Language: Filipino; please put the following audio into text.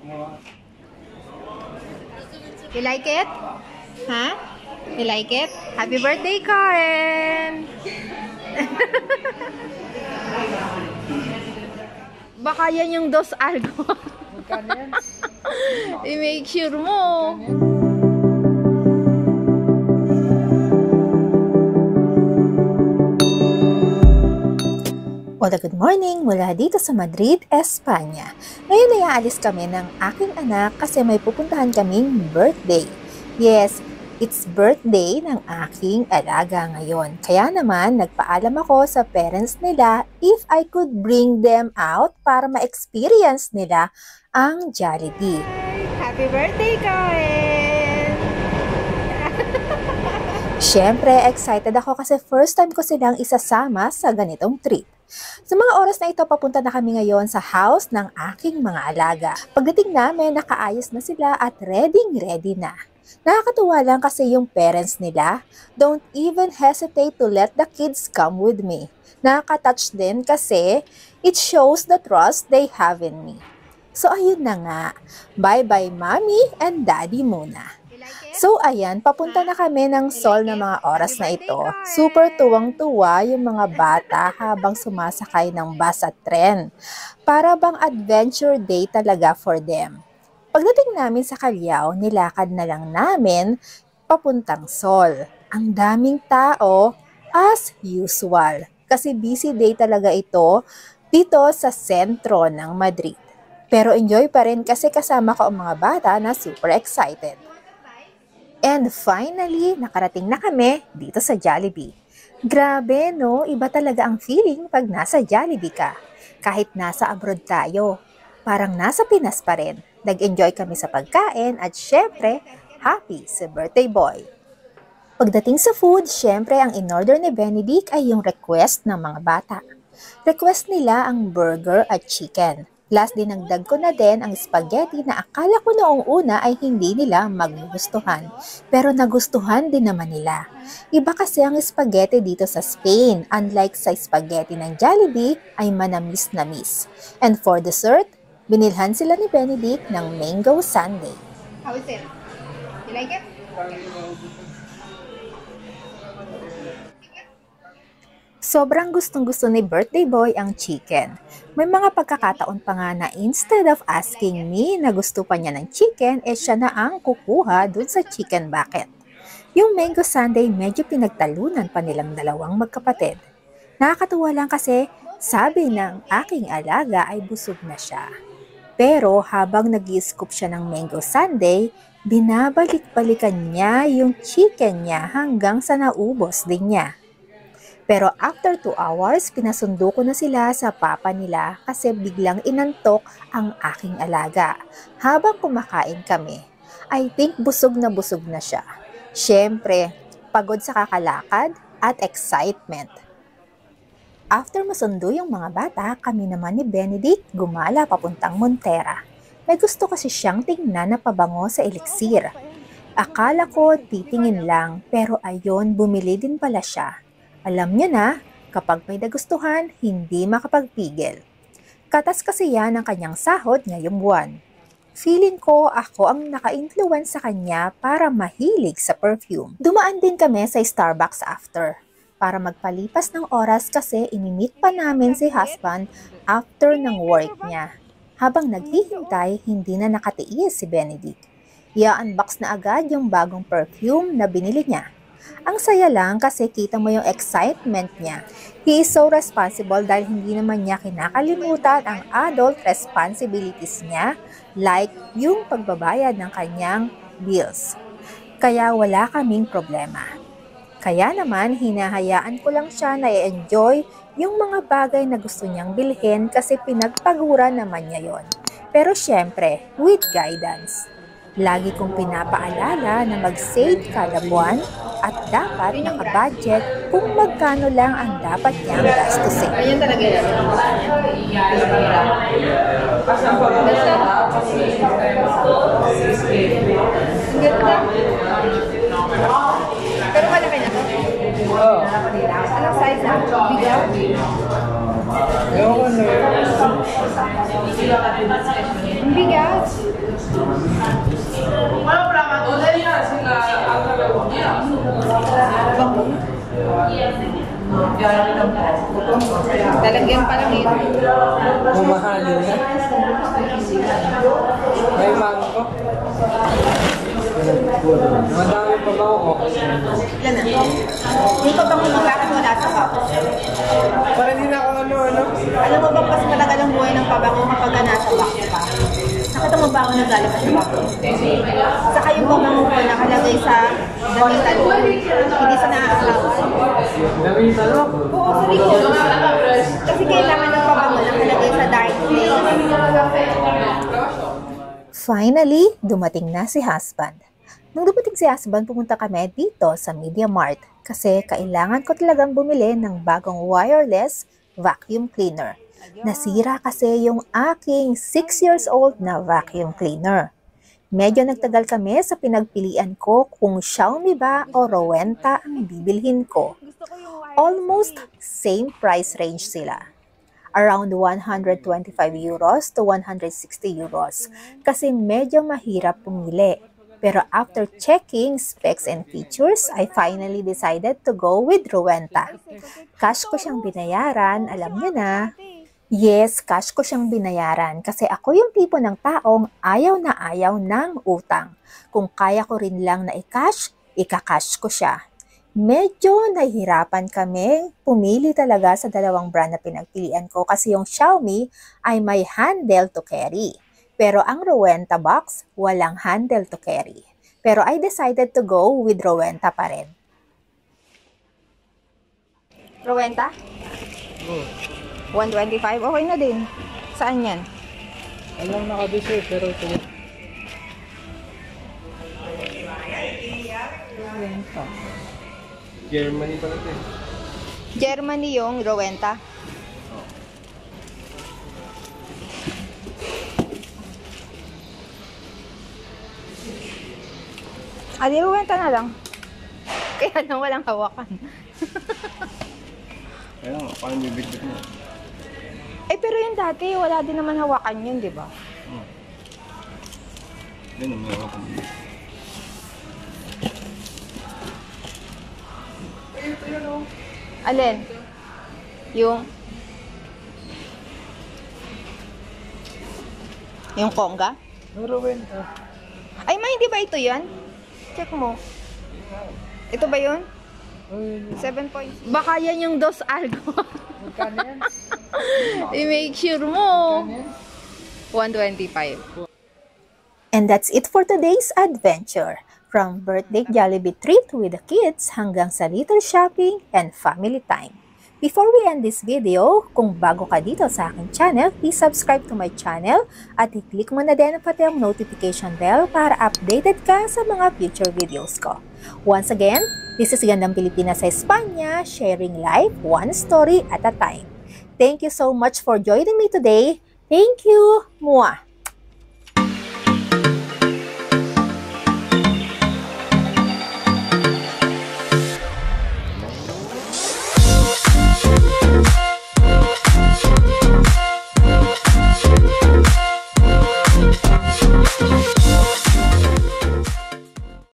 You like it? Huh? You like it? Happy birthday, Karen! Baka yan yung dos algo. I-make sure mo. Hola, good morning mula dito sa Madrid, Espanya. Ngayon ay aalis kami ng aking anak kasi may pupuntahan kaming birthday. Yes, it's birthday ng aking alaga ngayon. Kaya naman, nagpaalam ako sa parents nila if I could bring them out para ma-experience nila ang Jollibee. Happy birthday, Karen! Siyempre, excited ako kasi first time ko silang isasama sa ganitong trip. Sa mga oras na ito, papunta na kami ngayon sa house ng aking mga alaga. Pagdating namin, nakaayos na sila at ready na. Nakakatuwa lang kasi yung parents nila don't even hesitate to let the kids come with me. Nakaka-touch din kasi it shows the trust they have in me. So ayun na nga, bye-bye mommy and daddy muna. So ayan, papunta na kami ng Seoul na mga oras na ito. Super tuwang-tuwa yung mga bata habang sumasakay ng bus at tren. Para bang adventure day talaga for them. Pagdating namin sa Callao, nilakad na lang namin papuntang Seoul. Ang daming tao as usual. Kasi busy day talaga ito dito sa sentro ng Madrid. Pero enjoy pa rin kasi kasama ko ang mga bata na super excited. And finally, nakarating na kami dito sa Jollibee. Grabe no, iba talaga ang feeling pag nasa Jollibee ka. Kahit nasa abroad tayo, parang nasa Pinas pa rin. Nag-enjoy kami sa pagkain at syempre, happy si birthday boy. Pagdating sa food, syempre ang in-order ni Benedict ay yung request ng mga bata. Request nila ang burger at chicken. Last dinagdag ko na din ang spaghetti na akala ko noong una ay hindi nila magugustuhan. Pero nagustuhan din naman nila. Iba kasi ang spaghetti dito sa Spain. Unlike sa spaghetti ng Jollibee ay manamis-namis. And for dessert, binilhan sila ni Benedict ng mango sundae. How is it? You like it? Sobrang gustong-gusto ni birthday boy ang chicken. May mga pagkakataon pa nga na instead of asking me na gusto pa niya ng chicken, siya na ang kukuha dun sa chicken bucket. Yung mango sundae medyo pinagtalunan pa nilang dalawang magkapatid. Nakakatuwa lang kasi sabi ng aking alaga ay busog na siya. Pero habang nag-i-scoop siya ng mango sundae, binabalik-balikan niya yung chicken niya hanggang sa naubos din niya. Pero after 2 hours, pinasundo ko na sila sa papa nila kasi biglang inantok ang aking alaga. Habang kumakain kami, I think busog na siya. Siyempre, pagod sa kakalakad at excitement. After masundo yung mga bata, kami naman ni Benedict gumala papuntang Montera. May gusto kasi siyang tingnan na pabango sa elixir. Akala ko titingin lang, pero ayon, bumili din pala siya. Alam niyo na, kapag may nagustuhan, hindi makapagpigil. Katas kasi yan ang kanyang sahod ngayong buwan. Feeling ko ako ang naka-influence sa kanya para mahilig sa perfume. Dumaan din kami sa Starbucks after, para magpalipas ng oras kasi imimit pa namin si husband after ng work niya. Habang naghihintay, hindi na nakatiis si Benedict. I-unbox na agad yung bagong perfume na binili niya. Ang saya lang kasi kita mo yung excitement niya. He is so responsible dahil hindi naman niya kinakalimutan ang adult responsibilities niya like yung pagbabayad ng kanyang bills. Kaya wala kaming problema. Kaya naman hinahayaan ko lang siya na i-enjoy yung mga bagay na gusto niyang bilhin kasi pinagpagura naman niya yon. Pero syempre, with guidance. Lagi kong pinapaalala na mag-save kada buwan at dapat naka-budget kung magkano lang ang dapat niyang gastusin. Ayan talaga yan. Ang ganda. Pero malaki na to? Oo. Anong size na? Bigaw? Ang bigat. Talagyan pa lang ito. Mamahalin na. May mango. Madami pa ba ako? Yan na. Yung pabango mo bakit wala sa box? Para din ako ano. Alam mo bang mas malagal ang buhay ng pabango kapag nasa box pa? Nakita mo ba ako nagaling sa box? Saka yung pabango ko nakalagay sa damitan mo. Hindi sa naaasawan. Damitan mo? Oo, sa likod. Kasi kailangan ng pabango nakalagay sa dark place. Finally, dumating na si husband. Nung dumating si husband, pumunta kami dito sa Media Mart kasi kailangan ko talagang bumili ng bagong wireless vacuum cleaner. Nasira kasi yung aking 6 years old na vacuum cleaner. Medyo nagtagal kami sa pinagpilian ko kung Xiaomi ba o Rowenta ang bibilhin ko. Almost same price range sila. Around 125 euros to 160 euros kasi medyo mahirap pumili. Pero after checking specs and features, I finally decided to go with Rowenta. Cash ko siyang binayaran, alam niyo na. Yes, cash ko siyang binayaran kasi ako yung tipo ng taong ayaw na ayaw ng utang. Kung kaya ko rin lang na i-cash, ika-cash ko siya. Medyo nahihirapan kami pumili talaga sa dalawang brand na pinagpilian ko kasi yung Xiaomi ay may handle to carry. Pero ang Rowenta box, walang handle to carry. Pero I decided to go with Rowenta pa rin. Rowenta? 125? Okay na din. Saan yan? Alam naka-dessert pero ito. Germany pala ito eh. Germany yung Rowenta. Di Rowenta na lang. Kaya lang walang hawakan. Kaya nga, paano bibigit mo? Pero yung dati, wala din naman hawakan yun, di ba? Ganun, may hawakan mo. Alin? Yung Konga? Rowenta. Ay, hindi ba ito yan? Check mo. Ito ba yun? 7 points. Baka yan yung dos algo. Magkano yan? I-make sure mo. 125. And that's it for today's adventure. From birthday Jollibee treat with the kids hanggang sa little shopping and family time. Before we end this video, kung bago ka dito sa aking channel, please subscribe to my channel at i-click mo na din pati ang notification bell para updated ka sa mga future videos ko. Once again, this is Gandang Pilipinas sa Espanya, sharing life one story at a time. Thank you so much for joining me today. Thank you! Mwah!